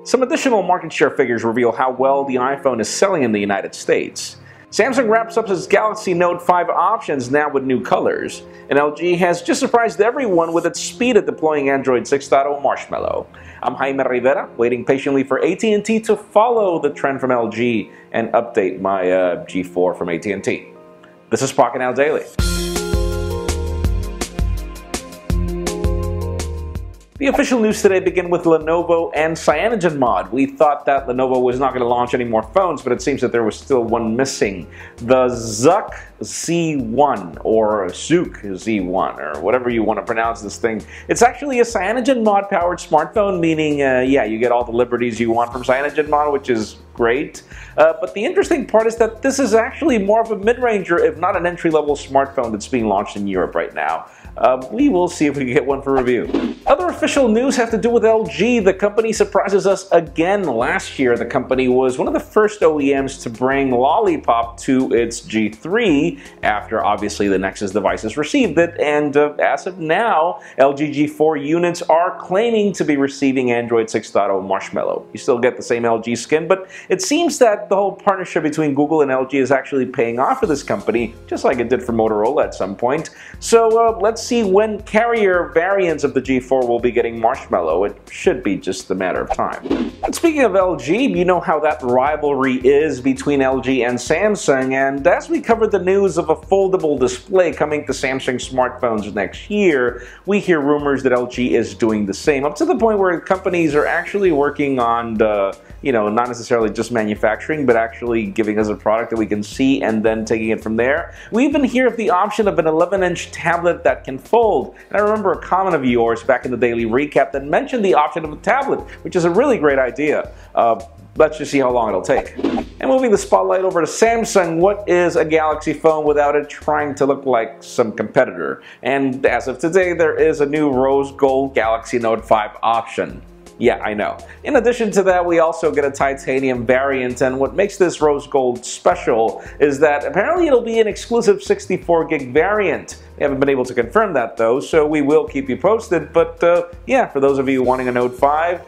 Some additional market share figures reveal how well the iPhone is selling in the United States. Samsung wraps up its Galaxy Note 5 options now with new colors, and LG has just surprised everyone with its speed at deploying Android 6.0 Marshmallow. I'm Jaime Rivera, waiting patiently for AT&T to follow the trend from LG and update my G4 from AT&T. This is Pocketnow Daily. The official news today begin with Lenovo and Cyanogen mod. We thought that Lenovo was not going to launch any more phones, but it seems that there was still one missing. The Zuck Z1 or Zook Z1 or whatever you want to pronounce this thing. It's actually a Cyanogen mod powered smartphone, meaning yeah, you get all the liberties you want from Cyanogen mod, which is great. But the interesting part is that this is actually more of a mid-ranger, if not an entry-level smartphone that's being launched in Europe right now. We will see if we can get one for review. Other official news have to do with LG. The company surprises us again. Last year, the company was one of the first OEMs to bring Lollipop to its G3 after obviously the Nexus devices received it, and as of now, LG G4 units are claiming to be receiving Android 6.0 Marshmallow. You still get the same LG skin, but it seems that the whole partnership between Google and LG is actually paying off for this company, just like it did for Motorola at some point. So let's see when carrier variants of the G4 will be getting Marshmallow. It should be just a matter of time. And speaking of LG, you know how that rivalry is between LG and Samsung, and as we covered the news of a foldable display coming to Samsung smartphones next year, we hear rumors that LG is doing the same, up to the point where companies are actually working on not necessarily just manufacturing, but actually giving us a product that we can see and then taking it from there. We even hear of the option of an 11-inch tablet that can fold. And I remember a comment of yours back in the daily recap that mentioned the option of a tablet, which is a really great idea. Let's just see how long it'll take. And moving the spotlight over to Samsung, what is a Galaxy phone without it trying to look like some competitor? And as of today, there is a new rose gold Galaxy Note 5 option. Yeah, I know. In addition to that, we also get a titanium variant, and what makes this rose gold special is that apparently it'll be an exclusive 64 gig variant. We haven't been able to confirm that though, so we will keep you posted, but yeah, for those of you wanting a Note 5,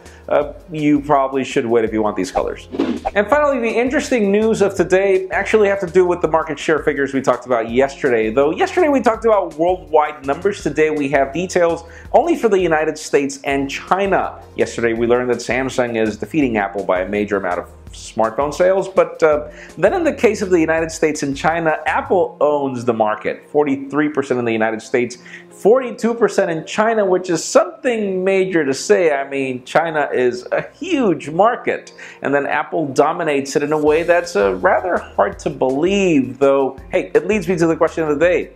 you probably should wait if you want these colors. And finally, the interesting news of today actually have to do with the market share figures we talked about yesterday. Though yesterday we talked about worldwide numbers, today we have details only for the United States and China. Yesterday we learned that Samsung is defeating Apple by a major amount of smartphone sales, but then in the case of the United States and China, Apple owns the market. 43% in the United States, 42% in China, which is something major to say. I mean, China is a huge market, and then Apple dominates it in a way that's rather hard to believe, though, hey, it leads me to the question of the day.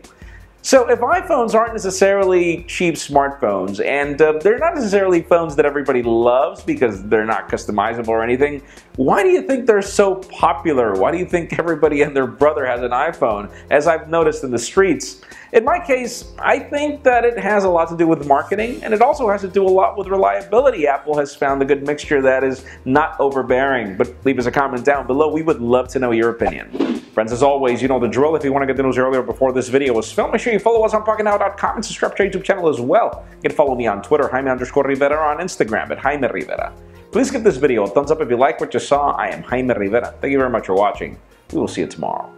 So if iPhones aren't necessarily cheap smartphones, and they're not necessarily phones that everybody loves because they're not customizable or anything, why do you think they're so popular? Why do you think everybody and their brother has an iPhone, as I've noticed in the streets? In my case, I think that it has a lot to do with marketing, and it also has to do a lot with reliability. Apple has found a good mixture that is not overbearing. But leave us a comment down below. We would love to know your opinion. Friends, as always, you know the drill. If you want to get the news earlier before this video was filmed, make sure you follow us on Pocketnow.com and subscribe to our YouTube channel as well. You can follow me on Twitter, Jaime_Rivera, on Instagram at Jaime Rivera. Please give this video a thumbs up if you like what you saw. I am Jaime Rivera. Thank you very much for watching. We will see you tomorrow.